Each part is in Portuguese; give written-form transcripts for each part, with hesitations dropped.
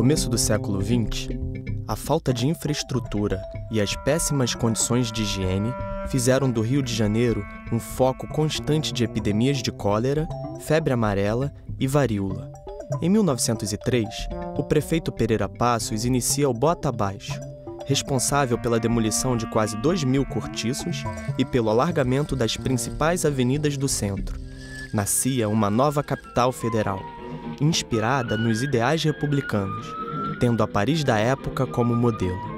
começo do século XX, a falta de infraestrutura e as péssimas condições de higiene fizeram do Rio de Janeiro um foco constante de epidemias de cólera, febre amarela e varíola. Em 1903, o prefeito Pereira Passos inicia o Bota Abaixo, responsável pela demolição de quase 2.000 cortiços e pelo alargamento das principais avenidas do centro. Nascia uma nova capital federal, inspirada nos ideais republicanos, tendo a Paris da época como modelo.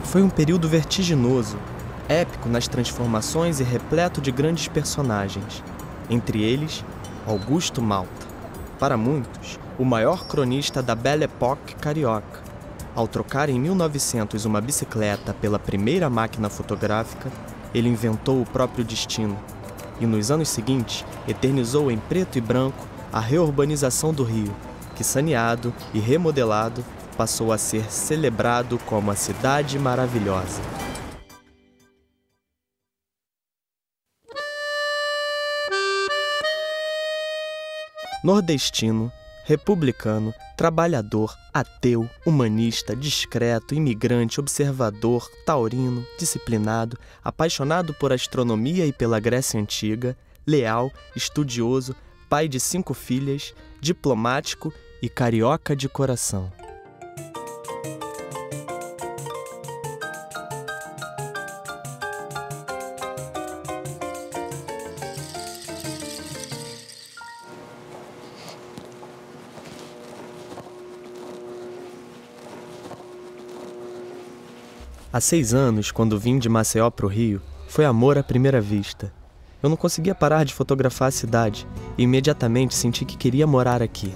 Foi um período vertiginoso, épico nas transformações e repleto de grandes personagens, entre eles, Augusto Malta. Para muitos, o maior cronista da Belle Époque carioca. Ao trocar em 1900 uma bicicleta pela primeira máquina fotográfica, ele inventou o próprio destino e, nos anos seguintes, eternizou em preto e branco a reurbanização do Rio, que, saneado e remodelado, passou a ser celebrado como a Cidade Maravilhosa. Nordestino, republicano, trabalhador, ateu, humanista, discreto, imigrante, observador, taurino, disciplinado, apaixonado por astronomia e pela Grécia Antiga, leal, estudioso, pai de 5 filhas, diplomático e carioca de coração. Há 6 anos, quando vim de Maceió para o Rio, foi amor à primeira vista. Eu não conseguia parar de fotografar a cidade e imediatamente senti que queria morar aqui.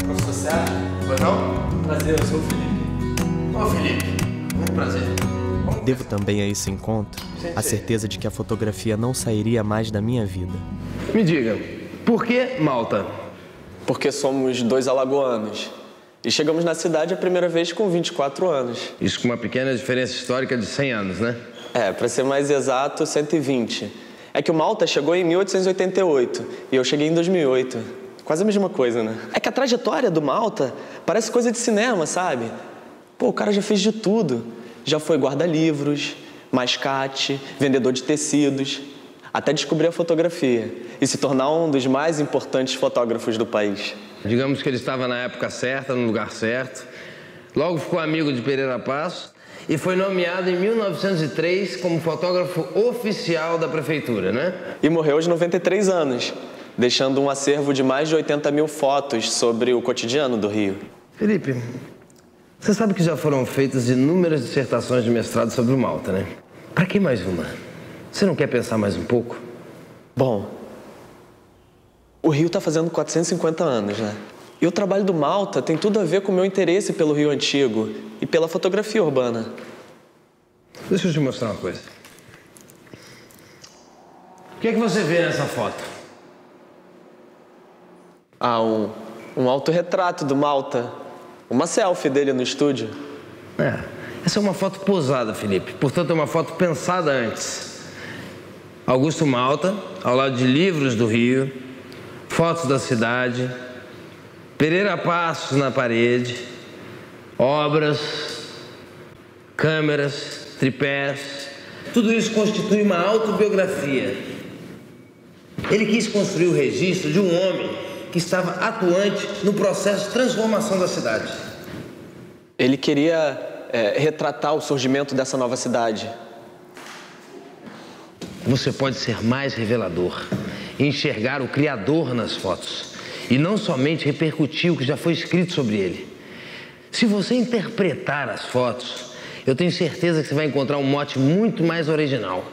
Professor Sérgio? Pois não? Prazer, eu sou o Felipe. Ô Felipe, muito prazer. Devo também a esse encontro a certeza de que a fotografia não sairia mais da minha vida. Me diga, por que Malta? Porque somos 2 alagoanos. E chegamos na cidade a primeira vez com 24 anos. Isso com uma pequena diferença histórica de 100 anos, né? Para ser mais exato, 120. É que o Malta chegou em 1888 e eu cheguei em 2008. Quase a mesma coisa, né? É que a trajetória do Malta parece coisa de cinema, sabe? Pô, o cara já fez de tudo. Já foi guarda-livros, mascate, vendedor de tecidos, até descobrir a fotografia e se tornar um dos mais importantes fotógrafos do país. Digamos que ele estava na época certa, no lugar certo. Logo ficou amigo de Pereira Passos e foi nomeado em 1903 como fotógrafo oficial da prefeitura, né? E morreu aos 93 anos, deixando um acervo de mais de 80.000 fotos sobre o cotidiano do Rio. Felipe, você sabe que já foram feitas inúmeras dissertações de mestrado sobre o Malta, né? Para que mais uma? Você não quer pensar mais um pouco? Bom, o Rio está fazendo 450 anos, né? E o trabalho do Malta tem tudo a ver com o meu interesse pelo Rio Antigo e pela fotografia urbana. Deixa eu te mostrar uma coisa. O que é que você vê nessa foto? Um autorretrato do Malta. Uma selfie dele no estúdio. Essa é uma foto posada, Felipe. Portanto, é uma foto pensada antes. Augusto Malta, ao lado de livros do Rio, fotos da cidade, Pereira Passos na parede, obras, câmeras, tripés. Tudo isso constitui uma autobiografia. Ele quis construir o registro de um homem que estava atuante no processo de transformação da cidade. Ele queria retratar o surgimento dessa nova cidade. Você pode ser mais revelador, enxergar o Criador nas fotos e não somente repercutir o que já foi escrito sobre ele. Se você interpretar as fotos, eu tenho certeza que você vai encontrar um mote muito mais original.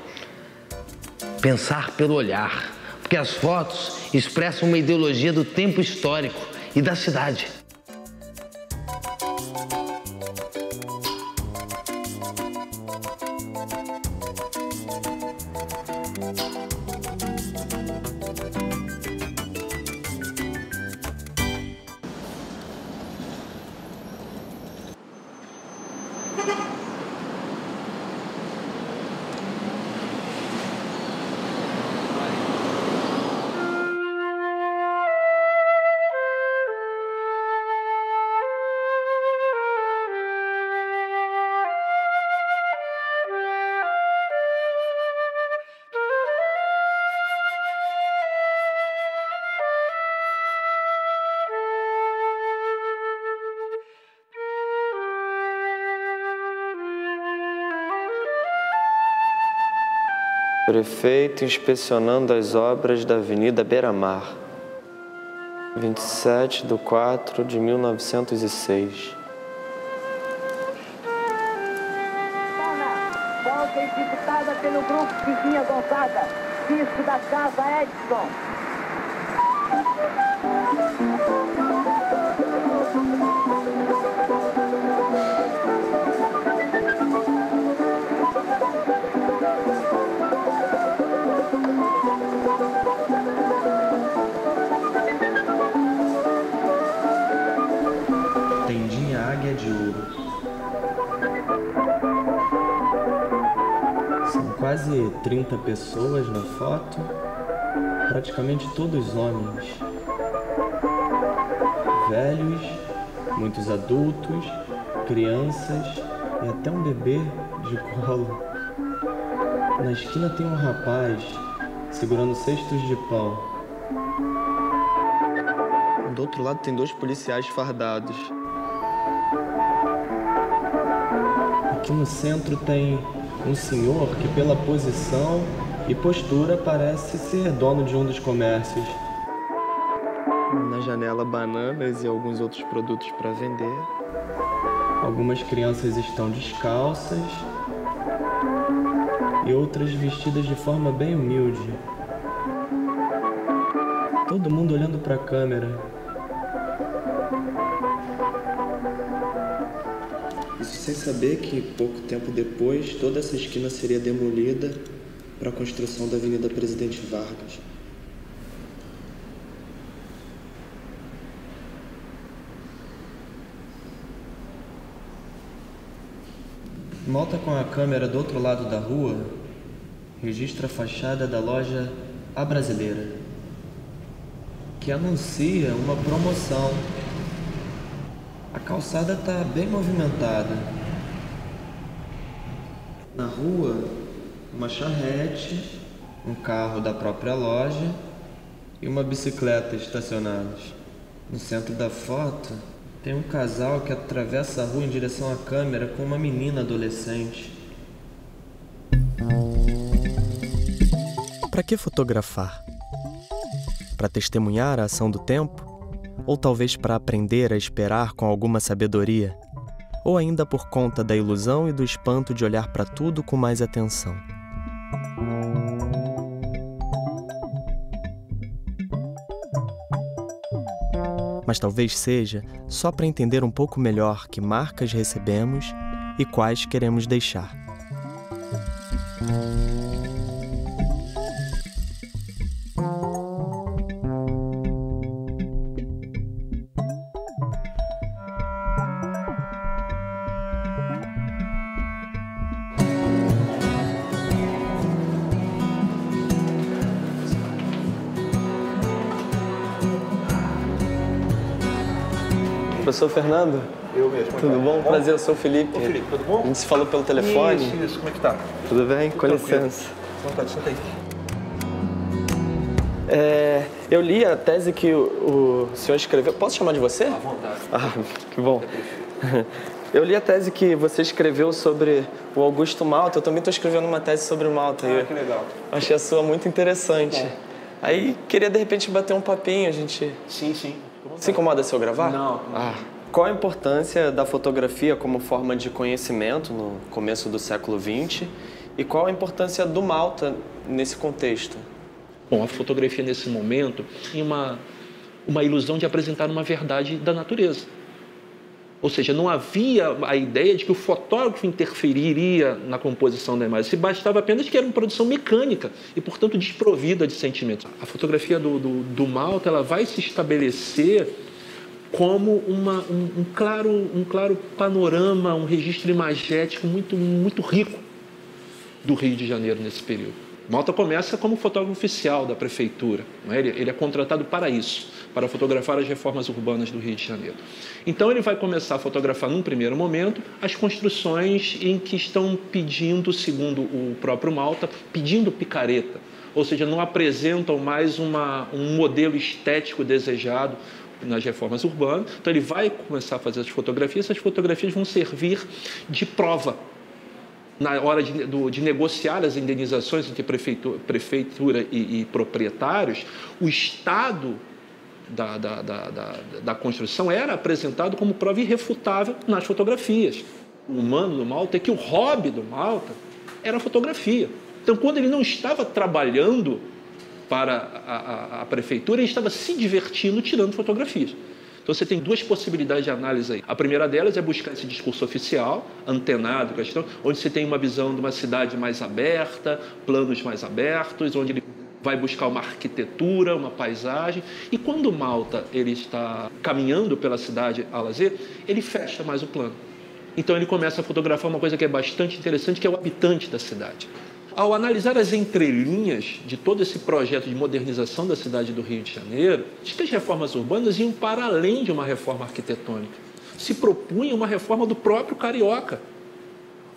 Pensar pelo olhar, porque as fotos expressam uma ideologia do tempo histórico e da cidade. Prefeito inspecionando as obras da Avenida Beira-Mar, 27/4/1906. Volta executada pelo grupo Vizinha Gonzaga, disco da Casa Edson. Tendinha Águia de Ouro. São quase 30 pessoas na foto, praticamente todos homens. Velhos, muitos adultos, crianças e até um bebê de colo. Na esquina tem um rapaz segurando cestos de pão. Do outro lado tem 2 policiais fardados. Aqui no centro tem um senhor que, pela posição e postura, parece ser dono de um dos comércios. Na janela, bananas e alguns outros produtos para vender. Algumas crianças estão descalças e outras vestidas de forma bem humilde. Todo mundo olhando para a câmera. Isso sem saber que, pouco tempo depois, toda essa esquina seria demolida para a construção da Avenida Presidente Vargas. Malta com a câmera do outro lado da rua registra a fachada da loja A Brasileira, que anuncia uma promoção. A calçada está bem movimentada. Na rua, uma charrete, um carro da própria loja e uma bicicleta estacionados. No centro da foto, tem um casal que atravessa a rua em direção à câmera com uma menina adolescente. Para que fotografar? Para testemunhar a ação do tempo? Ou talvez para aprender a esperar com alguma sabedoria? Ou ainda por conta da ilusão e do espanto de olhar para tudo com mais atenção? Mas talvez seja só para entender um pouco melhor que marcas recebemos e quais queremos deixar. Professor Fernando? Eu mesmo. Tudo bom? Prazer, eu sou o Felipe. Ô, Felipe, tudo bom? A gente se falou pelo telefone. Isso, como é que tá? Tudo bem? Com tranquilo. licença. Senta aí. Eu li a tese que o senhor escreveu. Posso chamar de você? À vontade. Ah, que bom. Eu li a tese que você escreveu sobre o Augusto Malta. Eu também estou escrevendo uma tese sobre o Malta. Ah, que legal. Achei a sua muito interessante. Aí queria, de repente, bater um papinho, a gente... Sim, sim. Se incomoda se eu gravar? Não. Qual a importância da fotografia como forma de conhecimento no começo do século XX? E qual a importância do Malta nesse contexto? Bom, a fotografia nesse momento tinha uma ilusão de apresentar uma verdade da natureza. Ou seja, não havia a ideia de que o fotógrafo interferiria na composição da imagem. Se bastava apenas que era uma produção mecânica e, portanto, desprovida de sentimentos. A fotografia do Malta ela vai se estabelecer como um claro panorama, um registro imagético muito rico do Rio de Janeiro nesse período. Malta começa como fotógrafo oficial da prefeitura. Não é? Ele é contratado para isso, para fotografar as reformas urbanas do Rio de Janeiro. Então ele vai começar a fotografar, num primeiro momento, as construções em que estão pedindo, segundo o próprio Malta, pedindo picareta. Ou seja, não apresentam mais um modelo estético desejado nas reformas urbanas. Então ele vai começar a fazer as fotografias. Essas fotografias vão servir de prova na hora de negociar as indenizações entre prefeitura e proprietários. O estado da construção era apresentado como prova irrefutável nas fotografias. O humano do Malta é que o hobby do Malta era a fotografia. Então, quando ele não estava trabalhando para a prefeitura, ele estava se divertindo tirando fotografias. Então, você tem duas possibilidades de análise aí. A primeira delas é buscar esse discurso oficial, antenado, onde você tem uma visão de uma cidade mais aberta, planos mais abertos, onde ele vai buscar uma arquitetura, uma paisagem. E quando Malta ele está caminhando pela cidade a lazer, ele fecha mais o plano. Então, ele começa a fotografar uma coisa que é bastante interessante, que é o habitante da cidade. Ao analisar as entrelinhas de todo esse projeto de modernização da cidade do Rio de Janeiro, diz que as reformas urbanas iam para além de uma reforma arquitetônica. Se propunha uma reforma do próprio carioca,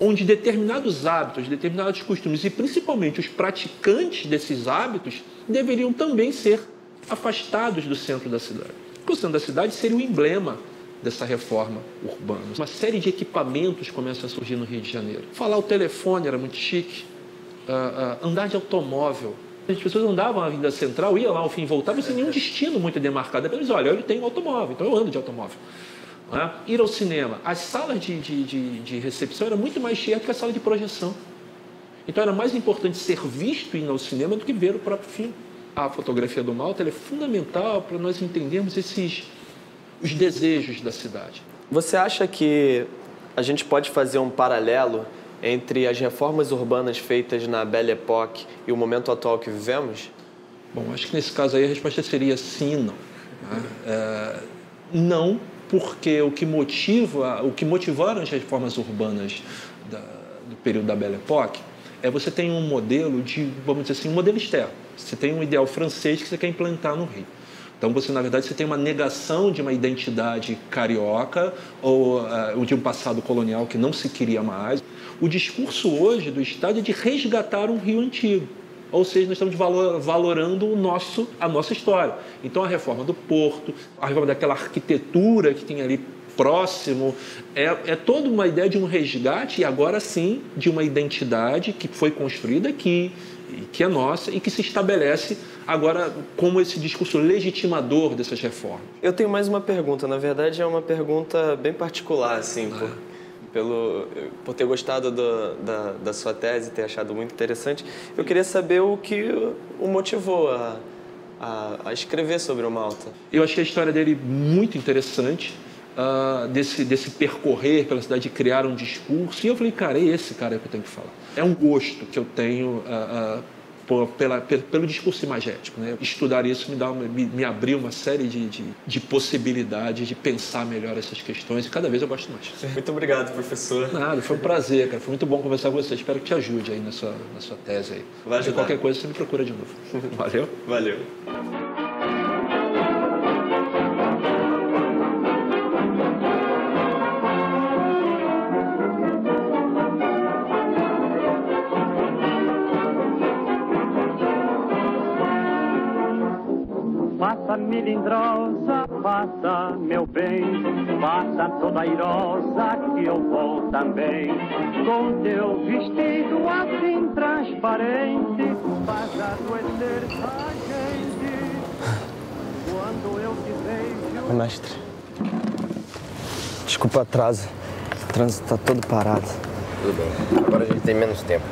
onde determinados hábitos, determinados costumes e principalmente os praticantes desses hábitos deveriam também ser afastados do centro da cidade. Porque o centro da cidade seria o emblema dessa reforma urbana. Uma série de equipamentos começam a surgir no Rio de Janeiro. Falar o telefone era muito chique. Andar de automóvel. As pessoas andavam na Avenida Central, iam lá ao fim e voltavam sem nenhum destino muito demarcado. Apenas, olha, eu tenho um automóvel, então eu ando de automóvel. Ir ao cinema. As salas de recepção eram muito mais cheias do que a sala de projeção. Então era mais importante ser visto indo ao cinema do que ver o próprio filme. A fotografia do Malta é fundamental para nós entendermos os desejos da cidade. Você acha que a gente pode fazer um paralelo entre as reformas urbanas feitas na Belle Époque e o momento atual que vivemos? Bom, acho que nesse caso aí a resposta seria sim e não. Não, porque o que motivaram as reformas urbanas do período da Belle Époque é você tem um modelo vamos dizer assim, um modelo externo. Você tem um ideal francês que você quer implantar no Rio. Então, na verdade, você tem uma negação de uma identidade carioca ou de um passado colonial que não se queria mais. O discurso hoje do Estado é de resgatar um Rio antigo. Ou seja, nós estamos valorando a nossa história. Então, a reforma do Porto, a reforma daquela arquitetura que tem ali próximo, é toda uma ideia de um resgate, e agora sim, de uma identidade que foi construída aqui, que é nossa e que se estabelece agora como esse discurso legitimador dessas reformas. Eu tenho mais uma pergunta. Na verdade, é uma pergunta bem particular, assim, por ter gostado da sua tese, ter achado muito interessante. Eu queria saber o que o motivou a escrever sobre o Malta. Eu achei a história dele muito interessante, desse percorrer pela cidade, de criar um discurso. E eu falei, cara, é esse cara que eu tenho que falar. É um gosto que eu tenho pelo discurso imagético, né? Estudar isso me abriu uma série de possibilidades de pensar melhor essas questões, e cada vez eu gosto mais. Muito obrigado, professor. Nada, foi um prazer, cara. Foi muito bom conversar com você. Espero que te ajude aí na sua tese aí. Vai ajudar. Se qualquer coisa, você me procura de novo. Valeu? Valeu. Passa melindrosa, passa meu bem, passa toda airosa que eu vou também. Com teu vestido assim transparente, faz adoecer a gente. Quando eu te vejo... Mestre, desculpa o atraso, o trânsito tá todo parado. Tudo bem, agora a gente tem menos tempo.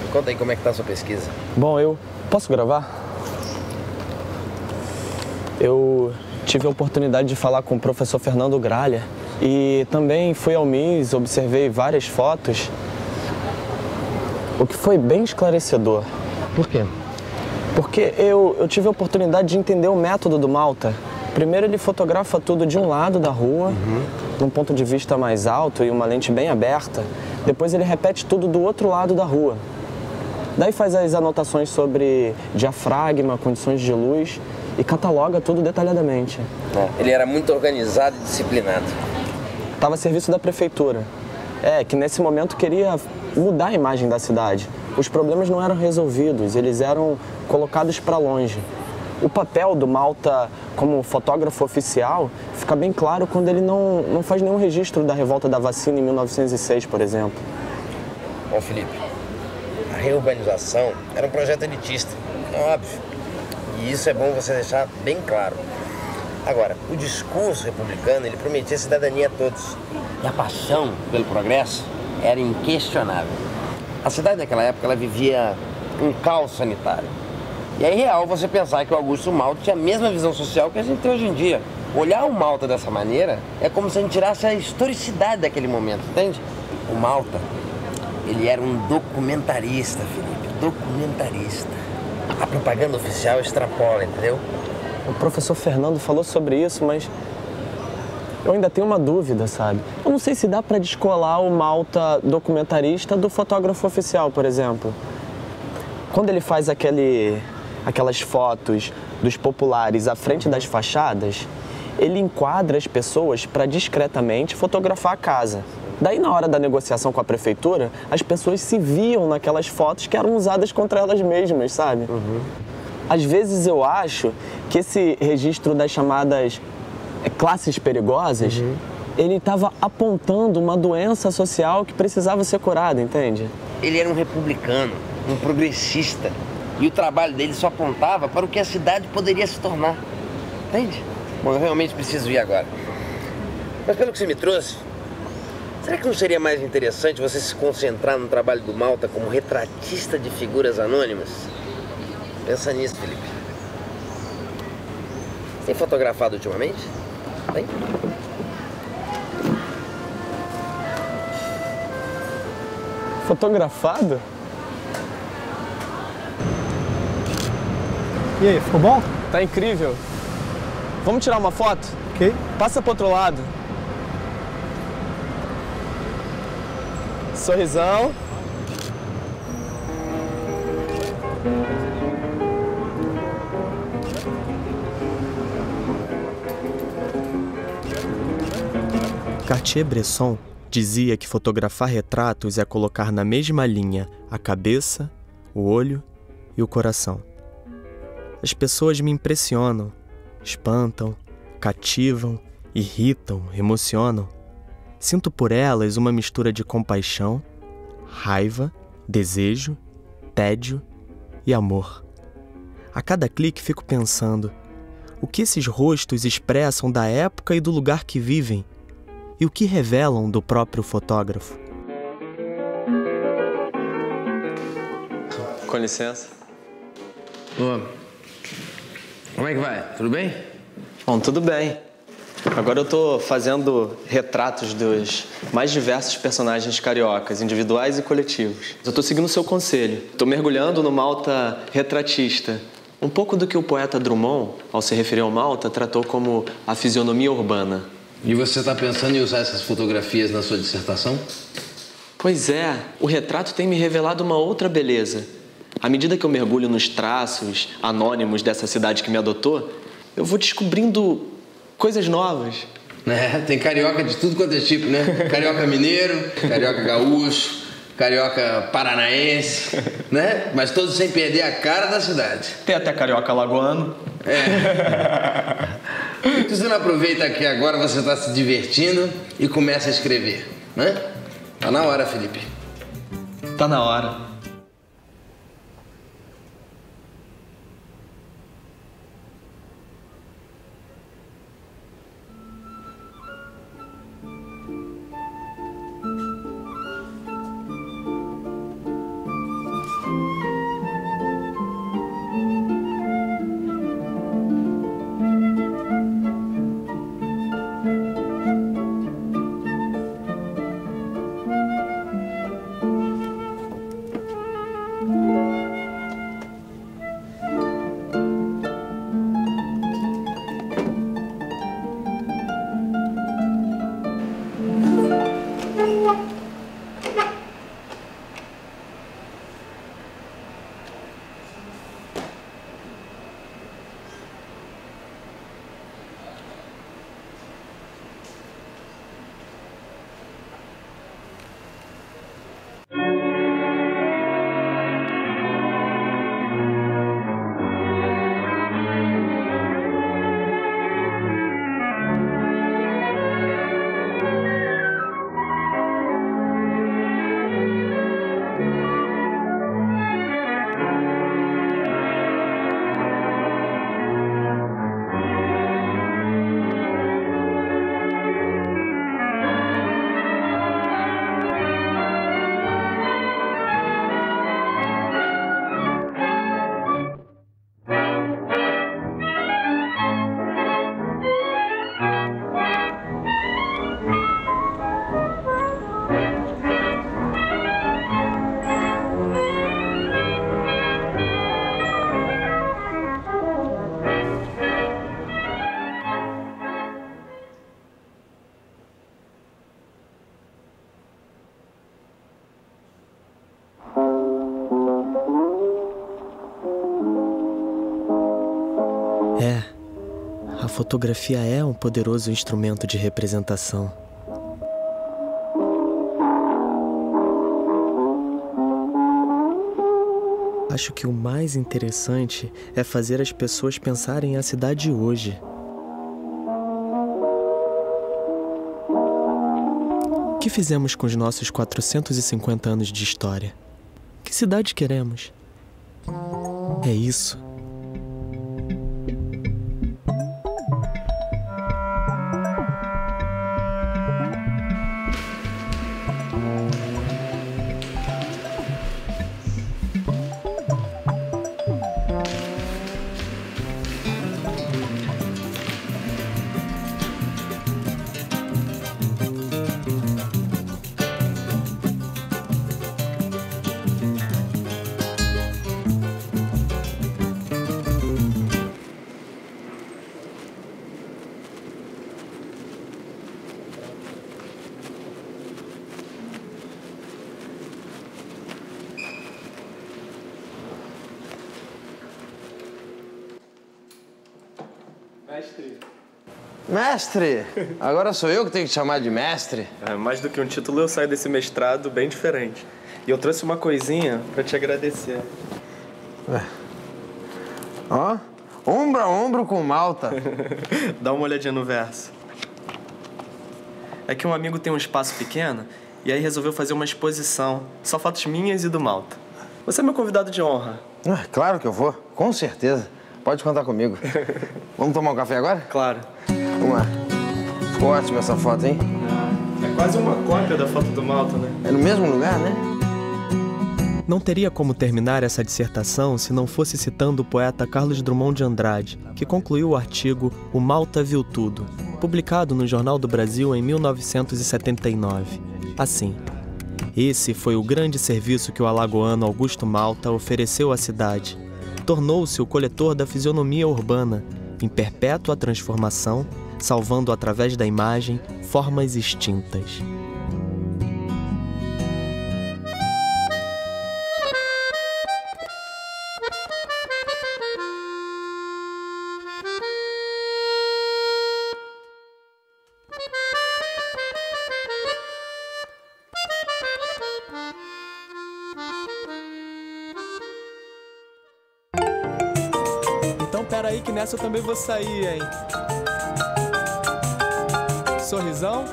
Me conta aí como é que tá a sua pesquisa. Bom, eu posso gravar? Eu tive a oportunidade de falar com o professor Fernando Gralha e também fui ao MIS, observei várias fotos, o que foi bem esclarecedor. Por quê? Porque eu tive a oportunidade de entender o método do Malta. Primeiro ele fotografa tudo de um lado da rua, num ponto de vista mais alto e uma lente bem aberta. Depois ele repete tudo do outro lado da rua. Daí faz as anotações sobre diafragma, condições de luz e cataloga tudo detalhadamente. Ele era muito organizado e disciplinado. Estava a serviço da prefeitura. Que nesse momento queria mudar a imagem da cidade. Os problemas não eram resolvidos, eles eram colocados para longe. O papel do Malta como fotógrafo oficial fica bem claro quando ele não faz nenhum registro da revolta da vacina em 1906, por exemplo. Bom, Felipe, a reurbanização era um projeto elitista, é óbvio. E isso é bom você deixar bem claro. Agora, o discurso republicano, ele prometia cidadania a todos. E a paixão pelo progresso era inquestionável. A cidade naquela época, ela vivia um caos sanitário. E é irreal você pensar que o Augusto Malta tinha a mesma visão social que a gente tem hoje em dia. Olhar o Malta dessa maneira é como se a gente tirasse a historicidade daquele momento, entende? O Malta, ele era um documentarista, Felipe, documentarista. A propaganda oficial extrapola, entendeu? O professor Fernando falou sobre isso, mas eu ainda tenho uma dúvida, sabe? Eu não sei se dá para descolar o Malta documentarista do fotógrafo oficial, por exemplo. Quando ele faz aquelas fotos dos populares à frente das fachadas, ele enquadra as pessoas para discretamente fotografar a casa. Daí, na hora da negociação com a prefeitura, as pessoas se viam naquelas fotos que eram usadas contra elas mesmas, sabe? Às vezes eu acho que esse registro das chamadas classes perigosas, ele estava apontando uma doença social que precisava ser curada, entende? Ele era um republicano, um progressista. E o trabalho dele só apontava para o que a cidade poderia se tornar. Entende? Bom, eu realmente preciso ir agora. Mas pelo que você me trouxe, será que não seria mais interessante você se concentrar no trabalho do Malta como retratista de figuras anônimas? Pensa nisso, Felipe. Você tem fotografado ultimamente? Tem? Fotografado? E aí, ficou bom? Tá incrível. Vamos tirar uma foto? Ok. Passa pro outro lado. Sorrisão. Cartier-Bresson dizia que fotografar retratos é colocar na mesma linha a cabeça, o olho e o coração. As pessoas me impressionam, espantam, cativam, irritam, emocionam. Sinto por elas uma mistura de compaixão, raiva, desejo, tédio e amor. A cada clique fico pensando, o que esses rostos expressam da época e do lugar que vivem? E o que revelam do próprio fotógrafo? Com licença. Ô, como é que vai? Tudo bem? Bom, tudo bem. Agora eu tô fazendo retratos dos mais diversos personagens cariocas, individuais e coletivos. Eu tô seguindo o seu conselho. Tô mergulhando no Malta retratista. Um pouco do que o poeta Drummond, ao se referir ao Malta, tratou como a fisionomia urbana. E você está pensando em usar essas fotografias na sua dissertação? Pois é, o retrato tem me revelado uma outra beleza. À medida que eu mergulho nos traços anônimos dessa cidade que me adotou, eu vou descobrindo coisas novas. Tem carioca de tudo quanto é tipo, né? Carioca mineiro, carioca gaúcho, carioca paranaense, né? Mas todos sem perder a cara da cidade. Tem até carioca lagoano. Por que você não aproveita que agora você está se divertindo e começa a escrever, né? Tá na hora, Felipe. Tá na hora. fotografia é um poderoso instrumento de representação. Acho que o mais interessante é fazer as pessoas pensarem a cidade hoje. O que fizemos com os nossos 450 anos de história? Que cidade queremos? É isso. Mestre! Agora sou eu que tenho que te chamar de mestre? Mais do que um título, eu saio desse mestrado bem diferente. E eu trouxe uma coisinha pra te agradecer. Ó, ombro a ombro com Malta. Dá uma olhadinha no verso. É que um amigo tem um espaço pequeno e aí resolveu fazer uma exposição. Só fotos minhas e do Malta. Você é meu convidado de honra. Claro que eu vou, com certeza. Pode contar comigo. Vamos tomar um café agora? Claro. Vamos lá. Ficou ótima essa foto, hein? É quase uma cópia da foto do Malta, né? É no mesmo lugar, né? Não teria como terminar essa dissertação se não fosse citando o poeta Carlos Drummond de Andrade, que concluiu o artigo O Malta Viu Tudo, publicado no Jornal do Brasil em 1979. Assim: esse foi o grande serviço que o alagoano Augusto Malta ofereceu à cidade. Tornou-se o coletor da fisionomia urbana, em perpétua transformação, salvando através da imagem formas extintas. Então pera aí que nessa eu também vou sair, hein? Sorrisão?